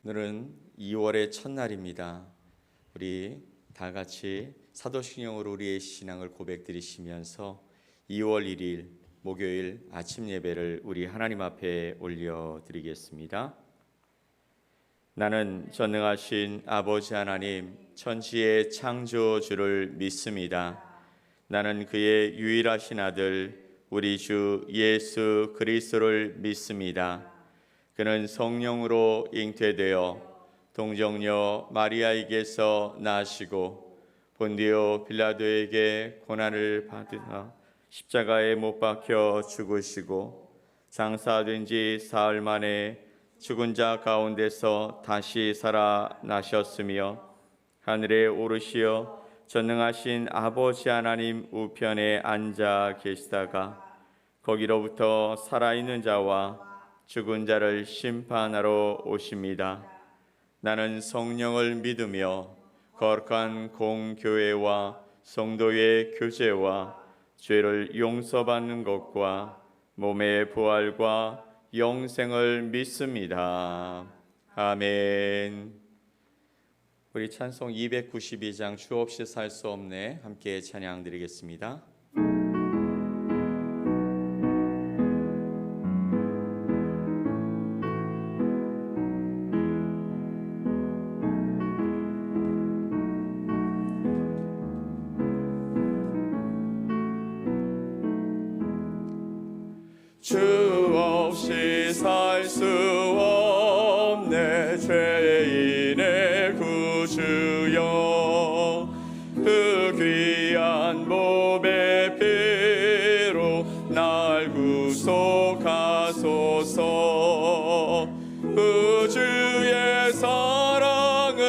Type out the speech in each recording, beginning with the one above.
오늘은 2월의 첫날입니다. 우리 다 같이 사도신경으로 우리의 신앙을 고백드리시면서 2월 1일 목요일 아침 예배를 우리 하나님 앞에 올려드리겠습니다. 나는 전능하신 아버지 하나님 천지의 창조주를 믿습니다. 나는 그의 유일하신 아들 우리 주 예수 그리스도를 믿습니다. 그는 성령으로 잉태되어 동정녀 마리아에게서 나시고 본디오 빌라도에게 고난을 받으사 십자가에 못 박혀 죽으시고 장사된 지 사흘 만에 죽은 자 가운데서 다시 살아나셨으며 하늘에 오르시어 전능하신 아버지 하나님 우편에 앉아 계시다가 거기로부터 살아있는 자와 죽은 자를 심판하러 오십니다. 나는 성령을 믿으며 거룩한 공교회와 성도의 교제와 죄를 용서받는 것과 몸의 부활과 영생을 믿습니다. 아멘. 우리 찬송 292장 주 없이 살 수 없네 함께 찬양 드리겠습니다. 주 없이 살 수 없네 죄인의 구주여 그 귀한 몸의 피로 날 구속하소서 우주의 사랑으로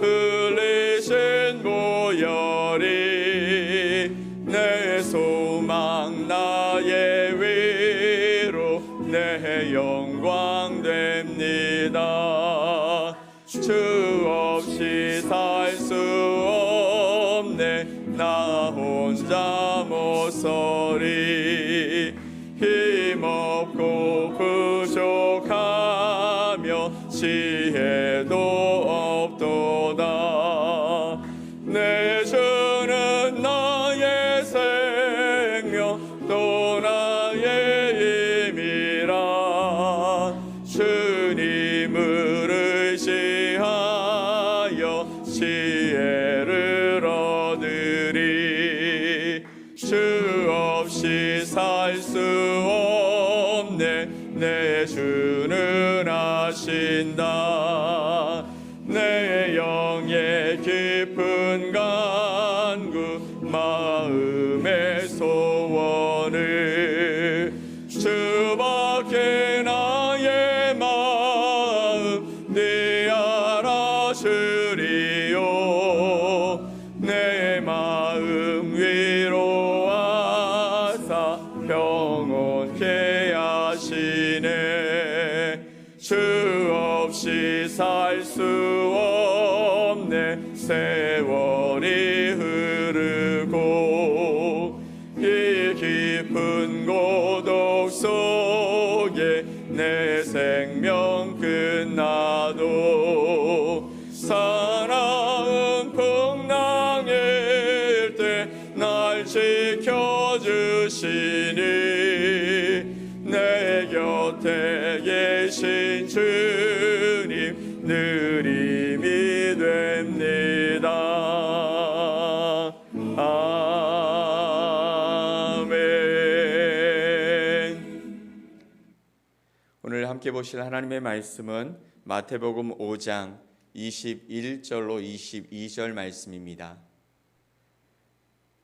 흘리신 보혈이 내 소망 나의 위로 내 영광 됩니다. 주 없이 살 수 없네 나 혼자 못 서리 힘없고 부족하며 지혜도 없도다. 내 주는 나의 생명 또 나의 힘이라 주님을 의지하여 지혜를 얻으리. 주 없이 살 수 없네 내 주는 아신다. 내 영의 깊은 간구 마음의 소원을 주밖에 나의 마음 네 알아주리요. 내 마음 위로하사 평온케 하시네. 주 없이 살 수 없네 세월이 흐르고 이 깊은 고독 속에 내 생명 끝나도 사나운 풍랑일 때 날 지켜주시니 내 곁에 계신 주님 늘 힘이 됩니다. 아멘. 오늘 함께 보실 하나님의 말씀은 마태복음 5장 21절로 22절 말씀입니다.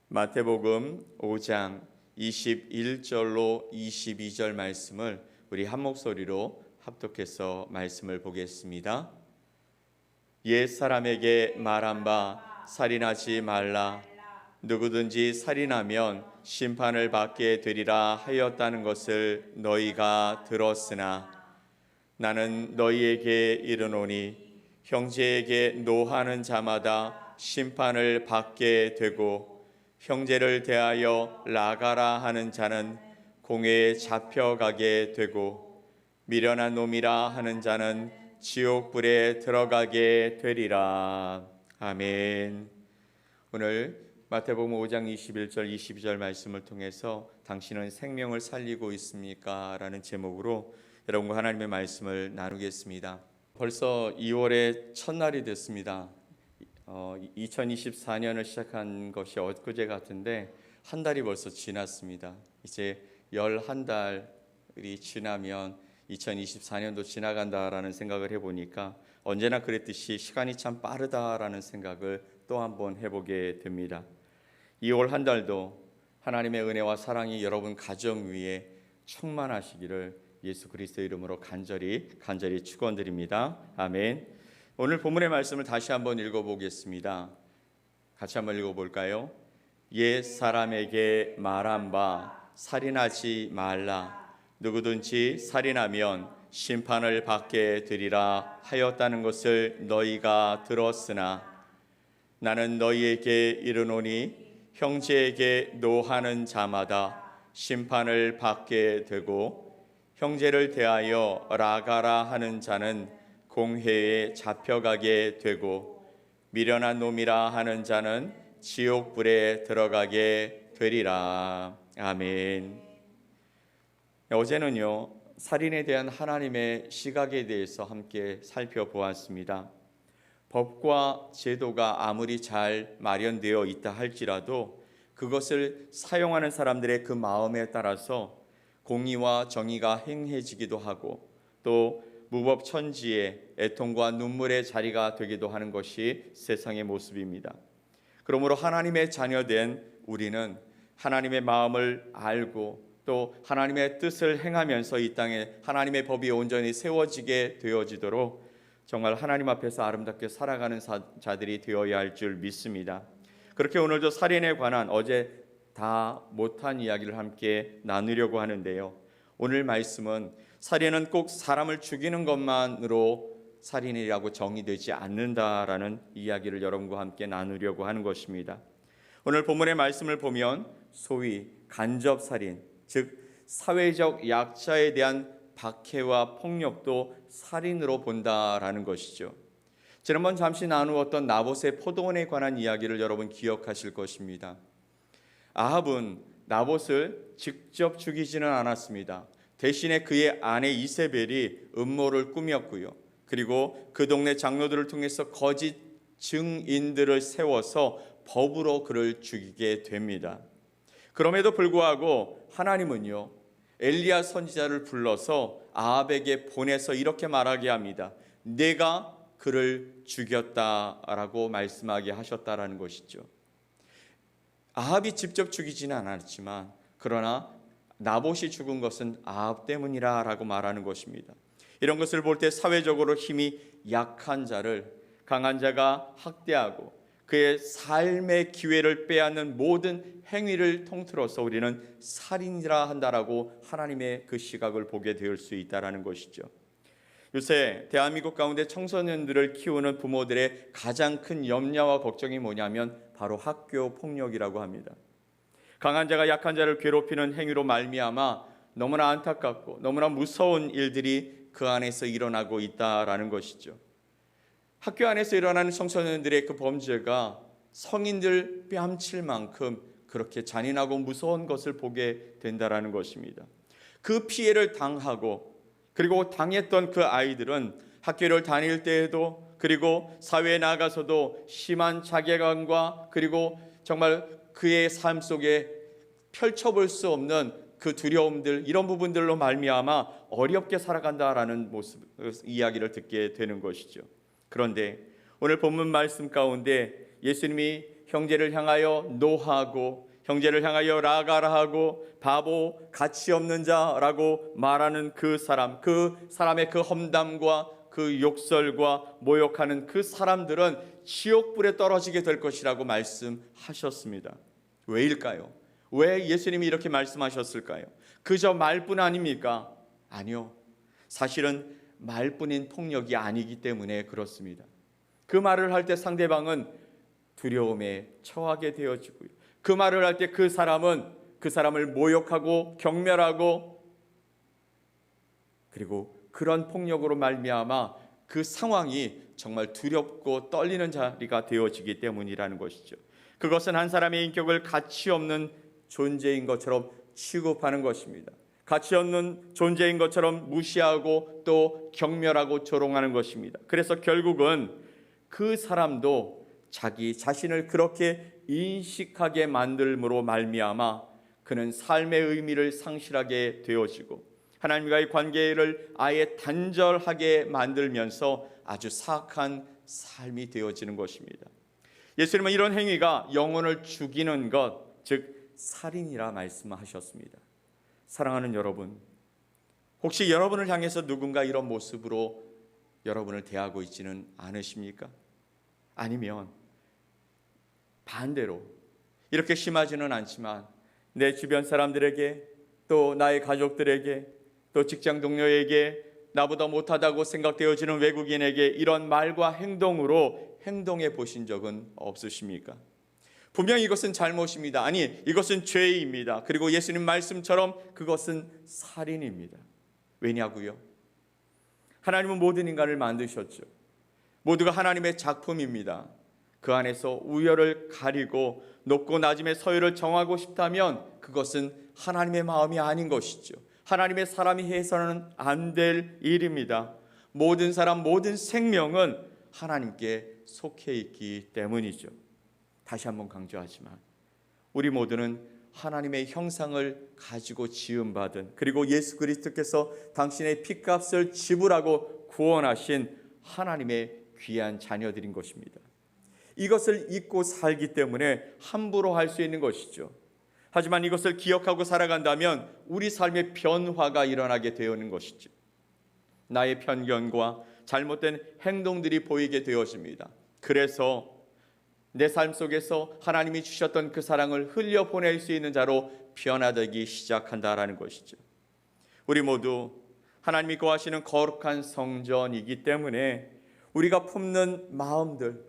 마태복음 5장 21절로 22절 말씀을 우리 한 목소리로 합독해서 말씀을 보겠습니다. 옛 사람에게 말한 바 살인하지 말라. 누구든지 살인하면 심판을 받게 되리라 하였다는 것을 너희가 들었으나 나는 너희에게 이르노니 형제에게 노하는 자마다 심판을 받게 되고 형제를 대하여 나가라 하는 자는 공회에 잡혀가게 되고 미련한 놈이라 하는 자는 지옥불에 들어가게 되리라. 아멘. 오늘 마태복음 5장 21절 22절 말씀을 통해서 당신은 생명을 살리고 있습니까? 라는 제목으로 여러분과 하나님의 말씀을 나누겠습니다. 벌써 2월의 첫날이 됐습니다. 2024년을 시작한 것이 엊그제 같은데 한 달이 벌써 지났습니다. 이제 11달이 지나면 2024년도 지나간다라는 생각을 해보니까 언제나 그랬듯이 시간이 참 빠르다라는 생각을 또 한번 해보게 됩니다. 2월 한 달도 하나님의 은혜와 사랑이 여러분 가정 위에 충만하시기를 예수 그리스도의 이름으로 간절히 축원드립니다. 아멘. 오늘 본문의 말씀을 다시 한번 읽어보겠습니다. 같이 한번 읽어볼까요? 옛 사람에게 말한 바 살인하지 말라. 누구든지 살인하면 심판을 받게 되리라 하였다는 것을 너희가 들었으나 나는 너희에게 이르노니 형제에게 노하는 자마다 심판을 받게 되고 형제를 대하여 라가라 하는 자는 공회에 잡혀가게 되고 미련한 놈이라 하는 자는 지옥불에 들어가게 되리라. 아멘. 어제는요, 살인에 대한 하나님의 시각에 대해서 함께 살펴보았습니다. 법과 제도가 아무리 잘 마련되어 있다 할지라도 그것을 사용하는 사람들의 그 마음에 따라서 공의와 정의가 행해지기도 하고 또 무법천지의 애통과 눈물의 자리가 되기도 하는 것이 세상의 모습입니다. 그러므로 하나님의 자녀된 우리는 하나님의 마음을 알고 또 하나님의 뜻을 행하면서 이 땅에 하나님의 법이 온전히 세워지게 되어지도록 정말 하나님 앞에서 아름답게 살아가는 자들이 되어야 할 줄 믿습니다. 그렇게 오늘도 살인에 관한 어제 다 못한 이야기를 함께 나누려고 하는데요. 오늘 말씀은 살인은 꼭 사람을 죽이는 것만으로 살인이라고 정의되지 않는다라는 이야기를 여러분과 함께 나누려고 하는 것입니다. 오늘 본문의 말씀을 보면 소위 간접살인, 즉 사회적 약자에 대한 박해와 폭력도 살인으로 본다라는 것이죠. 지난번 잠시 나누었던 나봇의 포도원에 관한 이야기를 여러분 기억하실 것입니다. 아합은 나봇을 직접 죽이지는 않았습니다. 대신에 그의 아내 이세벨이 음모를 꾸몄고요. 그리고 그 동네 장로들을 통해서 거짓 증인들을 세워서 법으로 그를 죽이게 됩니다. 그럼에도 불구하고 하나님은요, 엘리야 선지자를 불러서 아합에게 보내서 이렇게 말하게 합니다. 내가 그를 죽였다라고 말씀하게 하셨다라는 것이죠. 아합이 직접 죽이지는 않았지만 그러나 나봇이 죽은 것은 아합 때문이라고 말하는 것입니다. 이런 것을 볼 때 사회적으로 힘이 약한 자를 강한 자가 학대하고 그의 삶의 기회를 빼앗는 모든 행위를 통틀어서 우리는 살인이라 한다라고 하나님의 그 시각을 보게 될 수 있다라는 것이죠. 요새 대한민국 가운데 청소년들을 키우는 부모들의 가장 큰 염려와 걱정이 뭐냐면 바로 학교 폭력이라고 합니다. 강한 자가 약한 자를 괴롭히는 행위로 말미암아 너무나 안타깝고 너무나 무서운 일들이 그 안에서 일어나고 있다라는 것이죠. 학교 안에서 일어나는 청소년들의 그 범죄가 성인들 뺨칠 만큼 그렇게 잔인하고 무서운 것을 보게 된다라는 것입니다. 그 피해를 당하고 그리고 당했던 그 아이들은 학교를 다닐 때에도 그리고 사회에 나가서도 심한 자괴감과 그리고 정말 그의 삶 속에 펼쳐볼 수 없는 그 두려움들, 이런 부분들로 말미암아 어렵게 살아간다라는 모습, 이야기를 듣게 되는 것이죠. 그런데 오늘 본문 말씀 가운데 예수님이 형제를 향하여 노하고 형제를 향하여 라가라 하고 바보, 가치 없는 자라고 말하는 그 사람의 그 험담과 그 욕설과 모욕하는 그 사람들은 지옥불에 떨어지게 될 것이라고 말씀하셨습니다. 왜일까요? 왜 예수님이 이렇게 말씀하셨을까요? 그저 말뿐 아닙니까? 아니요. 사실은 말뿐인 폭력이 아니기 때문에 그렇습니다. 그 말을 할 때 상대방은 두려움에 처하게 되어지고요. 그 말을 할 때 그 사람을 모욕하고 경멸하고 그리고 그런 폭력으로 말미암아 그 상황이 정말 두렵고 떨리는 자리가 되어지기 때문이라는 것이죠. 그것은 한 사람의 인격을 가치 없는 존재인 것처럼 취급하는 것입니다. 가치 없는 존재인 것처럼 무시하고 또 경멸하고 조롱하는 것입니다. 그래서 결국은 그 사람도 자기 자신을 그렇게 인식하게 만들므로 말미암아 그는 삶의 의미를 상실하게 되어지고 하나님과의 관계를 아예 단절하게 만들면서 아주 사악한 삶이 되어지는 것입니다. 예수님은 이런 행위가 영혼을 죽이는 것, 즉 살인이라 말씀하셨습니다. 사랑하는 여러분, 혹시 여러분을 향해서 누군가 이런 모습으로 여러분을 대하고 있지는 않으십니까? 아니면 반대로 이렇게 심하지는 않지만 내 주변 사람들에게 또 나의 가족들에게 또 직장 동료에게 나보다 못하다고 생각되어지는 외국인에게 이런 말과 행동으로 행동해 보신 적은 없으십니까? 분명히 이것은 잘못입니다. 아니, 이것은 죄입니다. 그리고 예수님 말씀처럼 그것은 살인입니다. 왜냐고요? 하나님은 모든 인간을 만드셨죠. 모두가 하나님의 작품입니다. 그 안에서 우열을 가리고 높고 낮음의 서열을 정하고 싶다면 그것은 하나님의 마음이 아닌 것이죠. 하나님의 사람이 해서는 안 될 일입니다. 모든 사람, 모든 생명은 하나님께 속해 있기 때문이죠. 다시 한번 강조하지만 우리 모두는 하나님의 형상을 가지고 지음받은, 그리고 예수 그리스도께서 당신의 핏값을 지불하고 구원하신 하나님의 귀한 자녀들인 것입니다. 이것을 잊고 살기 때문에 함부로 할 수 있는 것이죠. 하지만 이것을 기억하고 살아간다면 우리 삶의 변화가 일어나게 되는 것이죠. 나의 편견과 잘못된 행동들이 보이게 되어집니다. 그래서 내 삶 속에서 하나님이 주셨던 그 사랑을 흘려보낼 수 있는 자로 변화되기 시작한다라는 것이죠. 우리 모두 하나님이 거하시는 거룩한 성전이기 때문에 우리가 품는 마음들,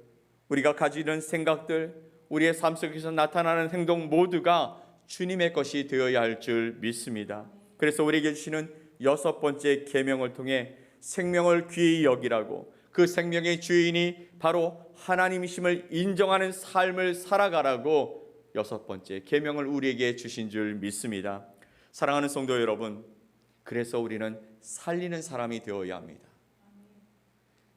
우리가 가지는 생각들, 우리의 삶 속에서 나타나는 행동 모두가 주님의 것이 되어야 할 줄 믿습니다. 그래서 우리에게 주시는 6번째 계명을 통해 생명을 귀히 여기라고, 그 생명의 주인이 바로 하나님이심을 인정하는 삶을 살아가라고 6번째 계명을 우리에게 주신 줄 믿습니다. 사랑하는 성도 여러분, 그래서 우리는 살리는 사람이 되어야 합니다.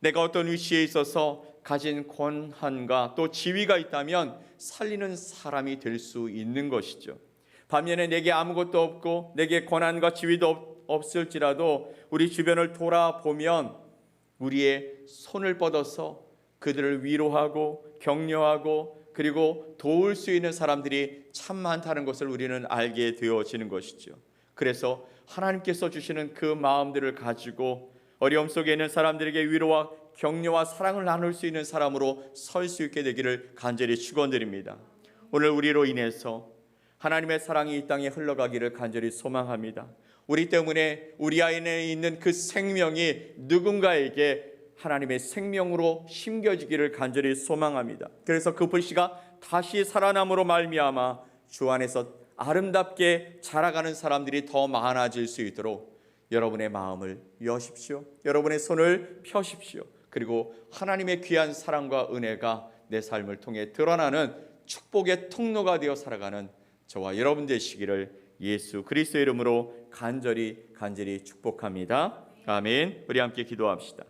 내가 어떤 위치에 있어서 가진 권한과 또 지위가 있다면 살리는 사람이 될 수 있는 것이죠. 반면에 내게 아무것도 없고 내게 권한과 지위도 없을지라도 우리 주변을 돌아보면 우리의 손을 뻗어서 그들을 위로하고 격려하고 그리고 도울 수 있는 사람들이 참 많다는 것을 우리는 알게 되어지는 것이죠. 그래서 하나님께서 주시는 그 마음들을 가지고 어려움 속에 있는 사람들에게 위로와 격려와 사랑을 나눌 수 있는 사람으로 설 수 있게 되기를 간절히 축원드립니다. 오늘 우리로 인해서 하나님의 사랑이 이 땅에 흘러가기를 간절히 소망합니다. 우리 때문에 우리 안에 있는 그 생명이 누군가에게 하나님의 생명으로 심겨지기를 간절히 소망합니다. 그래서 그 불씨가 다시 살아남으로 말미암아 주 안에서 아름답게 자라가는 사람들이 더 많아질 수 있도록 여러분의 마음을 여십시오. 여러분의 손을 펴십시오. 그리고 하나님의 귀한 사랑과 은혜가 내 삶을 통해 드러나는 축복의 통로가 되어 살아가는 저와 여러분 되시기를 예수 그리스도의 이름으로 간절히 축복합니다. 아멘. 우리 함께 기도합시다.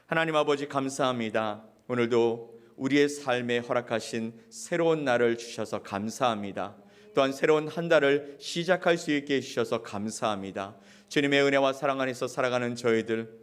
하나님 아버지 감사합니다. 오늘도 우리의 삶에 허락하신 새로운 날을 주셔서 감사합니다. 또한 새로운 한 달을 시작할 수 있게 해주셔서 감사합니다. 주님의 은혜와 사랑 안에서 살아가는 저희들,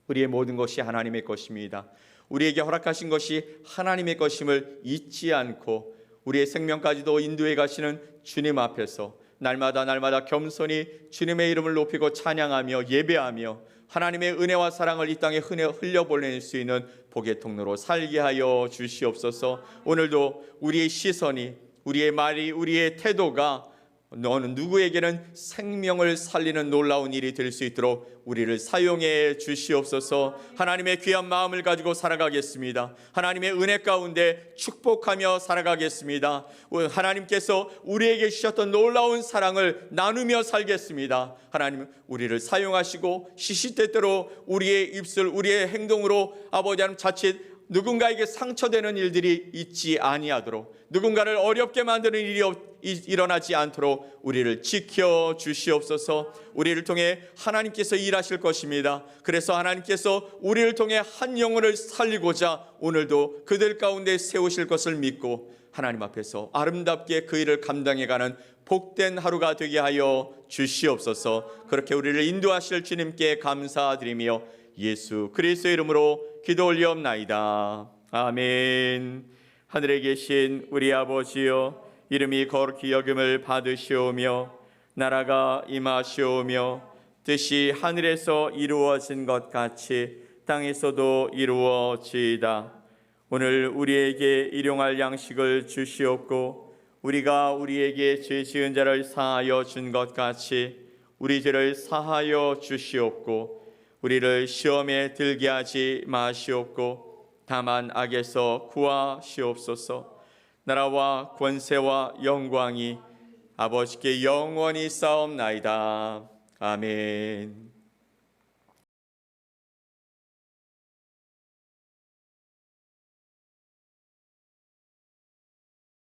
우리의 모든 것이 하나님의 것입니다. 우리에게 허락하신 것이 하나님의 것임을 잊지 않고 우리의 생명까지도 인도해 가시는 주님 앞에서 날마다 겸손히 주님의 이름을 높이고 찬양하며 예배하며 하나님의 은혜와 사랑을 이 땅에 흘려보낼 수 있는 복의 통로로 살게 하여 주시옵소서. 오늘도 우리의 시선이, 우리의 말이, 우리의 태도가 어느 누구에게는 생명을 살리는 놀라운 일이 될 수 있도록 우리를 사용해 주시옵소서. 하나님의 귀한 마음을 가지고 살아가겠습니다. 하나님의 은혜 가운데 축복하며 살아가겠습니다. 하나님께서 우리에게 주셨던 놀라운 사랑을 나누며 살겠습니다. 하나님, 우리를 사용하시고 시시때때로 우리의 입술, 우리의 행동으로 아버지 하나님 자칫 누군가에게 상처되는 일들이 있지 아니하도록, 누군가를 어렵게 만드는 일이 일어나지 않도록 우리를 지켜 주시옵소서. 우리를 통해 하나님께서 일하실 것입니다. 그래서 하나님께서 우리를 통해 한 영혼을 살리고자 오늘도 그들 가운데 세우실 것을 믿고 하나님 앞에서 아름답게 그 일을 감당해가는 복된 하루가 되게 하여 주시옵소서. 그렇게 우리를 인도하실 주님께 감사드리며 예수 그리스도의 이름으로 기도 올리옵나이다. 아멘. 하늘에 계신 우리 아버지여, 이름이 거룩히 여김을 받으시오며 나라가 임하시오며 뜻이 하늘에서 이루어진 것 같이 땅에서도 이루어지이다. 오늘 우리에게 일용할 양식을 주시옵고 우리가 우리에게 죄 지은 자를 사하여 준 것 같이 우리 죄를 사하여 주시옵고 우리를 시험에 들게 하지 마시옵고 다만 악에서 구하시옵소서. 나라와 권세와 영광이 아버지께 영원히 쌓옵나이다. 아멘.